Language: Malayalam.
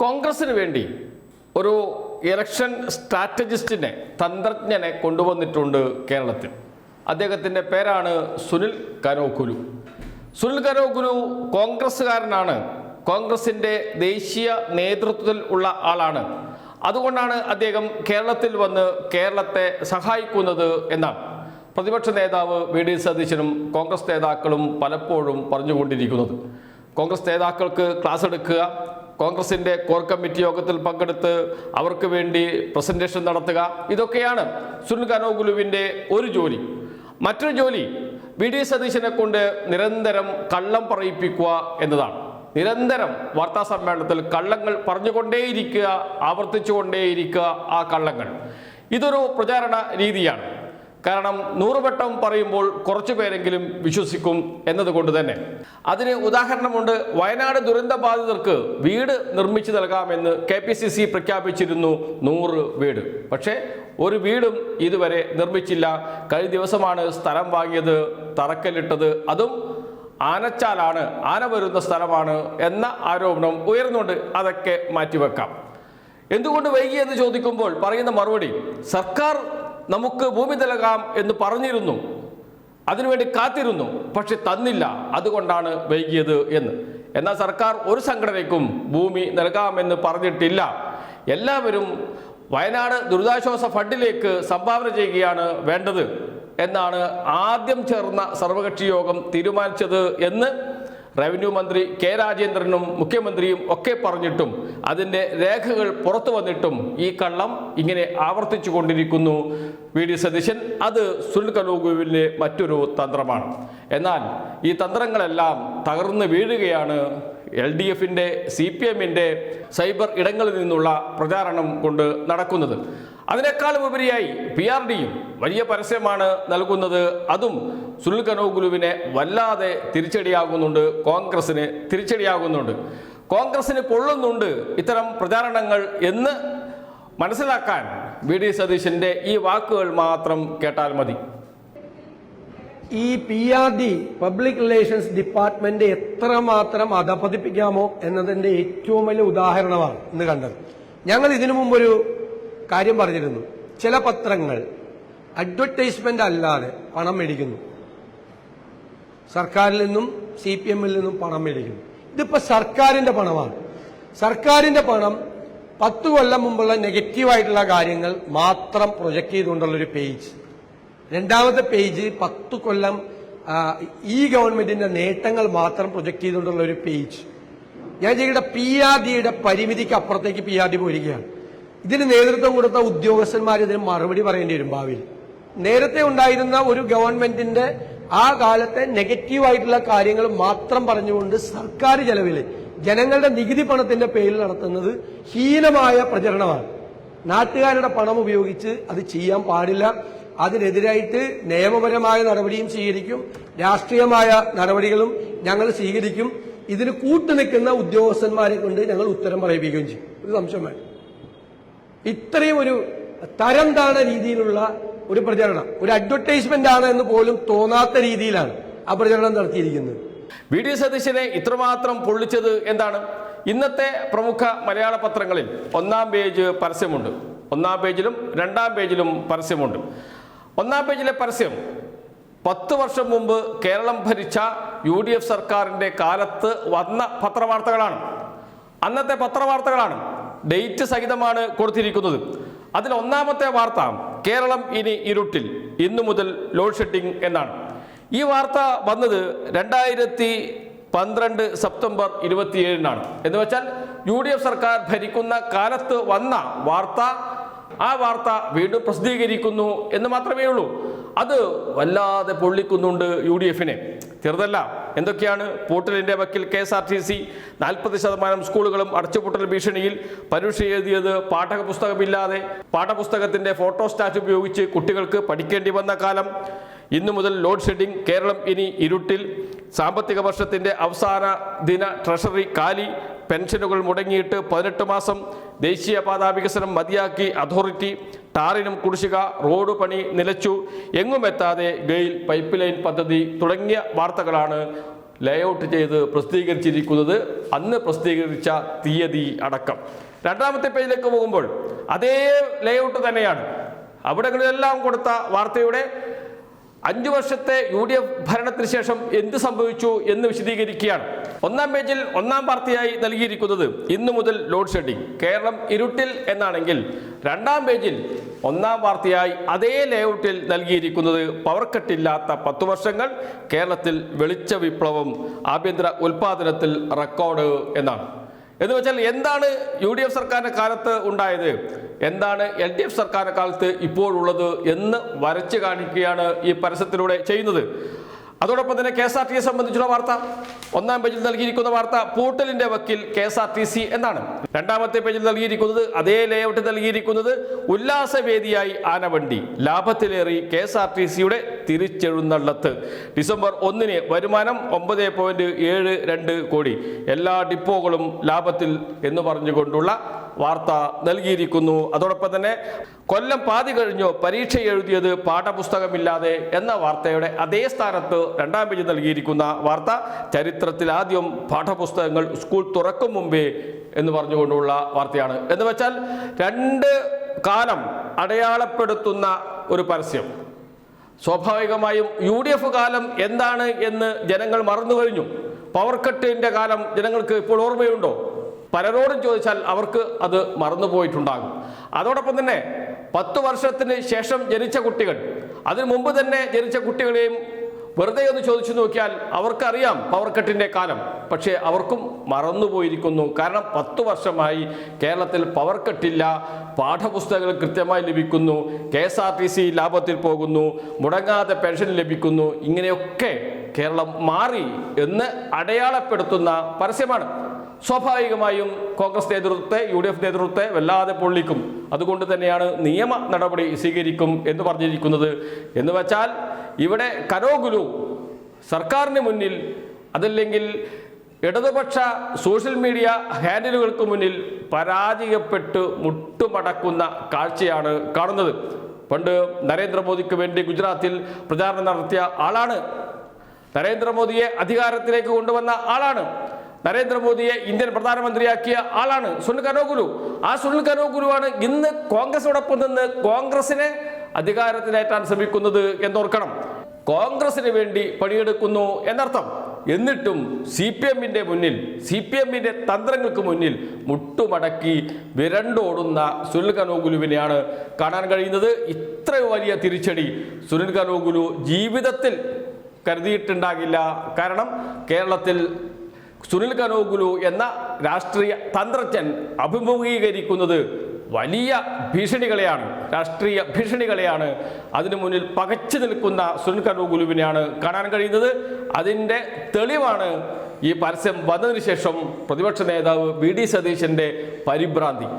കോൺഗ്രസിന് വേണ്ടി ഒരു ഇലക്ഷൻ സ്ട്രാറ്റജിസ്റ്റിനെ, തന്ത്രജ്ഞനെ കൊണ്ടുവന്നിട്ടുണ്ട് കേരളത്തിൽ. അദ്ദേഹത്തിൻ്റെ പേരാണ് സുനിൽ കനോകുലു. സുനിൽ കനോകുലു കോൺഗ്രസ്സുകാരനാണ്, കോൺഗ്രസിൻ്റെ ദേശീയ നേതൃത്വത്തിൽ ഉള്ള ആളാണ്. അതുകൊണ്ടാണ് അദ്ദേഹം കേരളത്തിൽ വന്ന് കേരളത്തെ സഹായിക്കുന്നത് എന്നാണ് പ്രതിപക്ഷ നേതാവ് വി.ഡി. സതീശനും കോൺഗ്രസ് നേതാക്കളും പലപ്പോഴും പറഞ്ഞുകൊണ്ടിരിക്കുന്നത്. കോൺഗ്രസ് നേതാക്കൾക്ക് ക്ലാസ് എടുക്കുക, കോൺഗ്രസിൻ്റെ കോർ കമ്മിറ്റി യോഗത്തിൽ പങ്കെടുത്ത് അവർക്ക് വേണ്ടി പ്രസന്റേഷൻ നടത്തുക, ഇതൊക്കെയാണ് സുനിൽ കനോകുലുവിൻ്റെ ഒരു ജോലി. മറ്റൊരു ജോലി വി.ഡി. സതീശനെ കൊണ്ട് നിരന്തരം കള്ളം പറയിപ്പിക്കുക എന്നതാണ്. നിരന്തരം വാർത്താ സമ്മേളനത്തിൽ കള്ളങ്ങൾ പറഞ്ഞുകൊണ്ടേയിരിക്കുക, ആവർത്തിച്ചുകൊണ്ടേയിരിക്കുക ആ കള്ളങ്ങൾ. ഇതൊരു പ്രചാരണ രീതിയാണ്. കാരണം 100 വട്ടം പറയുമ്പോൾ കുറച്ചു പേരെങ്കിലും വിശ്വസിക്കും എന്നതുകൊണ്ട് തന്നെ. അതിന് ഉദാഹരണമുണ്ട്. വയനാട് ദുരന്ത ബാധിതർക്ക് വീട് നിർമ്മിച്ചു നൽകാമെന്ന് KPCC പ്രഖ്യാപിച്ചിരുന്നു, 100 വീട്. പക്ഷേ ഒരു വീടും ഇതുവരെ നിർമ്മിച്ചില്ല. കഴിഞ്ഞ ദിവസമാണ് സ്ഥലം വാങ്ങിയത്, തറക്കല്ലിട്ടത്, അതും ആനച്ചാലാണ്, ആന വരുന്ന സ്ഥലമാണ് എന്ന ആരോപണം ഉയർന്നുകൊണ്ട് അതൊക്കെ മാറ്റിവെക്കാം. എന്തുകൊണ്ട് വൈകി എന്ന് ചോദിക്കുമ്പോൾ പറയുന്ന മറുപടി, സർക്കാർ നമുക്ക് ഭൂമി നൽകാം എന്ന് പറഞ്ഞിരുന്നു, അതിനുവേണ്ടി കാത്തിരുന്നു, പക്ഷെ തന്നില്ല, അതുകൊണ്ടാണ് വൈകിയത് എന്ന്. എന്നാൽ സർക്കാർ ഒരു സംഘടനയ്ക്കും ഭൂമി നൽകാമെന്ന് പറഞ്ഞിട്ടില്ല. എല്ലാവരും വയനാട് ദുരിതാശ്വാസ ഫണ്ടിലേക്ക് സംഭാവന ചെയ്യുകയാണ് വേണ്ടത് എന്നാണ് ആദ്യം ചേർന്ന സർവകക്ഷി യോഗം തീരുമാനിച്ചത് എന്ന് റവന്യൂ മന്ത്രി കെ രാജേന്ദ്രനും മുഖ്യമന്ത്രിയും ഒക്കെ പറഞ്ഞിട്ടും അതിൻ്റെ രേഖകൾ പുറത്തു വന്നിട്ടും ഈ കള്ളം ഇങ്ങനെ ആവർത്തിച്ചു കൊണ്ടിരിക്കുന്നു വി.ഡി. സതീശൻ. അത് സുനിൽ കനോകുലുവിൻ്റെ മറ്റൊരു തന്ത്രമാണ്. എന്നാൽ ഈ തന്ത്രങ്ങളെല്ലാം തകർന്നു വീഴുകയാണ് LDFിൻ്റെ, CPMൻ്റെ സൈബർ ഇടങ്ങളിൽ നിന്നുള്ള പ്രചാരണം കൊണ്ട് നടക്കുന്നത്. അതിനേക്കാളും ഉപരിയായി PRDയും വലിയ പരസ്യമാണ് നൽകുന്നത്. അതും സുനിൽ കനോകുലുവിനെ വല്ലാതെ തിരിച്ചടിയാകുന്നുണ്ട്, കോൺഗ്രസിന് തിരിച്ചടിയാകുന്നുണ്ട്, കോൺഗ്രസിന് പൊള്ളുന്നുണ്ട് ഇത്തരം പ്രചാരണങ്ങൾ എന്ന് മനസ്സിലാക്കാൻ വി.ഡി. സതീശൻ്റെ ഈ വാക്കുകൾ മാത്രം കേട്ടാൽ മതി. ഈ PRD പബ്ലിക് റിലേഷൻസ് ഡിപ്പാർട്ട്മെന്റ് എത്രമാത്രം അധപതിപ്പിക്കാമോ എന്നതിന്റെ ഏറ്റവും വലിയ ഉദാഹരണമാണ് ഇന്ന് കണ്ടത്. ഞങ്ങൾ ഇതിനു മുമ്പൊരു കാര്യം പറഞ്ഞിരുന്നു. ചില പത്രങ്ങൾ അഡ്വർടൈസ്മെന്റ് അല്ലാതെ പണം മേടിക്കുന്നു, സർക്കാരിൽ നിന്നും CPMൽ നിന്നും പണം മേടിക്കുന്നു. ഇതിപ്പോ സർക്കാരിന്റെ പണമാണ്. സർക്കാരിന്റെ പണം 10 കൊല്ലം മുമ്പുള്ള നെഗറ്റീവായിട്ടുള്ള കാര്യങ്ങൾ മാത്രം പ്രൊജക്ട് ചെയ്തുകൊണ്ടുള്ളൊരു പേജ്. രണ്ടാമത്തെ പേജ് 10 കൊല്ലം ഈ ഗവൺമെന്റിന്റെ നേട്ടങ്ങൾ മാത്രം പ്രൊജക്ട് ചെയ്തുകൊണ്ടുള്ള ഒരു പേജ്. ഞാൻ ചെയ്യേണ്ട PRDയുടെ പരിമിതിക്ക് അപ്പുറത്തേക്ക് PRD പോയിരിക്കുകയാണ്. ഇതിന് നേതൃത്വം കൊടുത്ത ഉദ്യോഗസ്ഥന്മാർ ഇതിന് മറുപടി പറയേണ്ടി വരും ഭാവിയിൽ. നേരത്തെ ഉണ്ടായിരുന്ന ഒരു ഗവൺമെന്റിന്റെ ആ കാലത്തെ നെഗറ്റീവായിട്ടുള്ള കാര്യങ്ങൾ മാത്രം പറഞ്ഞുകൊണ്ട് സർക്കാർ ചെലവിൽ ജനങ്ങളുടെ നികുതി പണത്തിന്റെ പേരിൽ നടത്തുന്നത് ഹീനമായ പ്രചരണമാണ്. നാട്ടുകാരുടെ പണം ഉപയോഗിച്ച് അത് ചെയ്യാൻ പാടില്ല. അതിനെതിരായിട്ട് നിയമപരമായ നടപടിയും സ്വീകരിക്കും, രാഷ്ട്രീയമായ നടപടികളും ഞങ്ങൾ സ്വീകരിക്കും. ഇതിന് കൂട്ടുനിൽക്കുന്ന ഉദ്യോഗസ്ഥന്മാരെ കൊണ്ട് ഞങ്ങൾ ഉത്തരം പറയിപ്പിക്കുകയും ചെയ്യും. ഒരു സംശയം വേണം. ഇത്രയും ഒരു തരം താണ രീതിയിലുള്ള ഒരു പ്രചരണം, ഒരു അഡ്വർടൈസ്മെന്റ് ആണ് എന്ന് പോലും തോന്നാത്ത രീതിയിലാണ് ആ പ്രചരണം നടത്തിയിരിക്കുന്നത്. വി.ഡി. സതീശനെ ഇത്രമാത്രം പൊള്ളിച്ചത് എന്താണ്? ഇന്നത്തെ പ്രമുഖ മലയാള പത്രങ്ങളിൽ 1-ാം പേജ് പരസ്യമുണ്ട്, 1-ാം പേജിലും 2-ാം പേജിലും പരസ്യമുണ്ട്. 1-ാം പേജിലെ പരസ്യം 10 വർഷം മുമ്പ് കേരളം ഭരിച്ച UDF സർക്കാരിൻ്റെ കാലത്ത് വന്ന പത്രവാർത്തകളാണ്. അന്നത്തെ പത്രവാർത്തകളാണ്, ഡേറ്റ് സഹിതമാണ് കൊടുത്തിരിക്കുന്നത്. അതിൽ 1-ാമത്തെ വാർത്ത കേരളം ഇനി ഇരുട്ടിൽ, ഇന്നു മുതൽ ലോഡ് ഷെഡിംഗ് എന്നാണ്. ഈ വാർത്ത വന്നത് 2012 സെപ്റ്റംബർ 27-നാണ്. എന്ന് വെച്ചാൽ UDF സർക്കാർ ഭരിക്കുന്ന കാലത്ത് വന്ന വാർത്ത, ആ വാർത്ത വീണ്ടും പ്രസിദ്ധീകരിക്കുന്നു എന്ന് മാത്രമേ ഉള്ളൂ. അത് വല്ലാതെ പൊള്ളിക്കുന്നുണ്ട് UDFനെ. ചെറുതല്ല. എന്തൊക്കെയാണ്? പൂട്ടലിന്റെ വക്കിൽ KSRTC, 40% സ്കൂളുകളും അടച്ചുപൂട്ടൽ ഭീഷണിയിൽ, പരീക്ഷ എഴുതിയത് പാഠപുസ്തകമില്ലാതെ, പാഠപുസ്തകത്തിന്റെ ഫോട്ടോസ്റ്റാറ്റ് ഉപയോഗിച്ച് കുട്ടികൾക്ക് പഠിക്കേണ്ടി വന്ന കാലം, ഇന്നു മുതൽ ലോഡ് ഷെഡിംഗ്, കേരളം ഇനി ഇരുട്ടിൽ, സാമ്പത്തിക വർഷത്തിന്റെ അവസാന ദിന ട്രഷറി കാലി, പെൻഷനുകൾ മുടങ്ങിയിട്ട് 18 മാസം, ദേശീയപാതാ വികസനം മതിയാക്കി അതോറിറ്റി, ടാറിനും കുടിശ്ശിക, റോഡ് പണി നിലച്ചു, എങ്ങുമെത്താതെ ഗെയിൽ പൈപ്പ് ലൈൻ പദ്ധതി തുടങ്ങിയ വാർത്തകളാണ് ലേഔട്ട് ചെയ്ത് പ്രസിദ്ധീകരിച്ചിരിക്കുന്നത്, അന്ന് പ്രസിദ്ധീകരിച്ച തീയതി അടക്കം. രണ്ടാമത്തെ പേജിലേക്ക് പോകുമ്പോൾ അതേ ലേഔട്ട് തന്നെയാണ്. അവിടങ്ങളിലെല്ലാം കൊടുത്ത വാർത്തയുടെ 5 വർഷത്തെ UDF ഭരണത്തിന് ശേഷം എന്ത് സംഭവിച്ചു എന്ന് വിശദീകരിക്കുകയാണ്. ഒന്നാം പേജിൽ ഒന്നാം വാർത്തയായി നൽകിയിരിക്കുന്നത് ഇന്നു മുതൽ ലോഡ് ഷെഡിംഗ്, കേരളം ഇരുട്ടിൽ എന്നാണെങ്കിൽ രണ്ടാം പേജിൽ ഒന്നാം വാർത്തയായി അതേ ലേഔട്ടിൽ നൽകിയിരിക്കുന്നത് പവർ കട്ടില്ലാത്ത 10 വർഷങ്ങൾ, കേരളത്തിൽ വെളിച്ച വിപ്ലവം, ആഭ്യന്തര ഉൽപാദനത്തിൽ റെക്കോർഡ് എന്നാണ്. എന്ന് വെച്ചാൽ എന്താണ് UDF സർക്കാരിന്റെ കാലത്ത് ഉണ്ടായത്, എന്താണ് LDF സർക്കാരിന്റെ കാലത്ത് ഇപ്പോഴുള്ളത് എന്ന് വരച്ച് കാണിക്കുകയാണ് ഈ പരസ്യത്തിലൂടെ ചെയ്യുന്നത്. അതോടൊപ്പം തന്നെ KSRTC സംബന്ധിച്ചുള്ള വാർത്ത ഒന്നാം പേജിൽ നൽകിയിരിക്കുന്ന വാർത്ത പൂട്ടലിന്റെ വക്കിൽ KSRTC എന്നാണ്. രണ്ടാമത്തെ പേജിൽ നൽകിയിരിക്കുന്നത് അതേ ലേഔട്ട് നൽകിയിരിക്കുന്നത് ഉല്ലാസവേദിയായി ആനവണ്ടി, ലാഭത്തിലേറി KSRTCയുടെ തിരിച്ചെഴുന്നള്ളത്ത്, ഡിസംബർ 1 വരുമാനം 9.72 കോടി, എല്ലാ ഡിപ്പോകളും ലാഭത്തിൽ എന്ന് പറഞ്ഞുകൊണ്ടുള്ള വാർത്ത നൽകിയിരിക്കുന്നു. അതോടൊപ്പം തന്നെ കൊല്ലം പാതി കഴിഞ്ഞു, പരീക്ഷ എഴുതിയത് പാഠപുസ്തകമില്ലാതെ എന്ന വാർത്തയുടെ അതേ സ്ഥാനത്ത് രണ്ടാം പേജിൽ നൽകിയിരിക്കുന്ന വാർത്ത ചരിത്രത്തിൽ ആദ്യം പാഠപുസ്തകങ്ങൾ സ്കൂൾ തുറക്കും മുമ്പേ എന്ന് പറഞ്ഞുകൊണ്ടുള്ള വാർത്തയാണ്. എന്ന് വെച്ചാൽ 2 കാലം അടയാളപ്പെടുത്തുന്ന ഒരു പരസ്യം. സ്വാഭാവികമായും UDF കാലം എന്താണ് എന്ന് ജനങ്ങൾ മറന്നു കഴിഞ്ഞു. പവർ കട്ടിന്റെ കാലം ജനങ്ങൾക്ക് ഇപ്പോൾ ഓർമ്മയുണ്ടോ? പലരോടും ചോദിച്ചാൽ അവർക്ക് അത് മറന്നുപോയിട്ടുണ്ടാകും. അതോടൊപ്പം തന്നെ 10 വർഷത്തിന് ശേഷം ജനിച്ച കുട്ടികൾ, അതിനു മുമ്പ് തന്നെ ജനിച്ച കുട്ടികളെയും വെറുതെ ഒന്ന് ചോദിച്ചു നോക്കിയാൽ അവർക്കറിയാം പവർ കട്ടിന്റെ കാലം. പക്ഷേ അവർക്കും മറന്നുപോയിരിക്കുന്നു. കാരണം 10 വർഷമായി കേരളത്തിൽ പവർ കട്ടില്ല, പാഠപുസ്തകങ്ങൾ കൃത്യമായി ലഭിക്കുന്നു, KSRTC ലാഭത്തിൽ പോകുന്നു, മുടങ്ങാതെ പെൻഷൻ ലഭിക്കുന്നു, ഇങ്ങനെയൊക്കെ കേരളം മാറി എന്ന് അടയാളപ്പെടുത്തുന്ന പരസ്യമാണ്. സ്വാഭാവികമായും കോൺഗ്രസ് നേതൃത്വത്തെ, UDF നേതൃത്വത്തെ വല്ലാതെ പൊള്ളിക്കും. അതുകൊണ്ട് തന്നെയാണ് നിയമ നടപടി സ്വീകരിക്കും എന്ന് പറഞ്ഞിരിക്കുന്നത്. എന്ന് വെച്ചാൽ ഇവിടെ കരോഗുലു സർക്കാരിന് മുന്നിൽ, അതല്ലെങ്കിൽ ഇടതുപക്ഷ സോഷ്യൽ മീഡിയ ഹാൻഡിലുകൾക്ക് മുന്നിൽ പരാജയപ്പെട്ട് മുട്ടുമടക്കുന്ന കാഴ്ചയാണ് കാണുന്നത്. പണ്ട് നരേന്ദ്രമോദിക്ക് വേണ്ടി ഗുജറാത്തിൽ പ്രചാരണം നടത്തിയ ആളാണ്, നരേന്ദ്രമോദിയെ അധികാരത്തിലേക്ക് കൊണ്ടുവന്ന ആളാണ്, നരേന്ദ്രമോദിയെ ഇന്ത്യൻ പ്രധാനമന്ത്രിയാക്കിയ ആളാണ് സുനിൽ കനോഗുലു. ആ സുനിൽ കനോഗുലുവാണ് ഇന്ന് കോൺഗ്രസോടൊപ്പം നിന്ന് കോൺഗ്രസിനെ അധികാരത്തിലേറ്റാൻ ശ്രമിക്കുന്നത് എന്നോർക്കണം. കോൺഗ്രസിന് വേണ്ടി പണിയെടുക്കുന്നു എന്നർത്ഥം. എന്നിട്ടും CPMന്റെ മുന്നിൽ, CPMന്റെ തന്ത്രങ്ങൾക്ക് മുന്നിൽ മുട്ടുമടക്കി വിരണ്ടോടുന്ന സുനിൽ കനോഗുലുവിനെയാണ് കാണാൻ കഴിയുന്നത്. ഇത്ര വലിയ തിരിച്ചടി സുനിൽ കനോഗുലു ജീവിതത്തിൽ കരുതിയിട്ടുണ്ടാകില്ല. കാരണം കേരളത്തിൽ സുനിൽ കനോഗുലു എന്ന രാഷ്ട്രീയ തന്ത്രജ്ഞൻ അഭിമുഖീകരിക്കുന്നത് വലിയ ഭീഷണികളെയാണ്, രാഷ്ട്രീയ ഭീഷണികളെയാണ്. അതിനു മുന്നിൽ പകച്ചു നിൽക്കുന്ന സുനിൽ കനോഗുലുവിനെയാണ് കാണാൻ കഴിയുന്നത്. അതിൻ്റെ തെളിവാണ് ഈ പരസ്യം വന്നതിന് ശേഷം പ്രതിപക്ഷ നേതാവ് VD സതീശൻ്റെ പരിഭ്രാന്തി.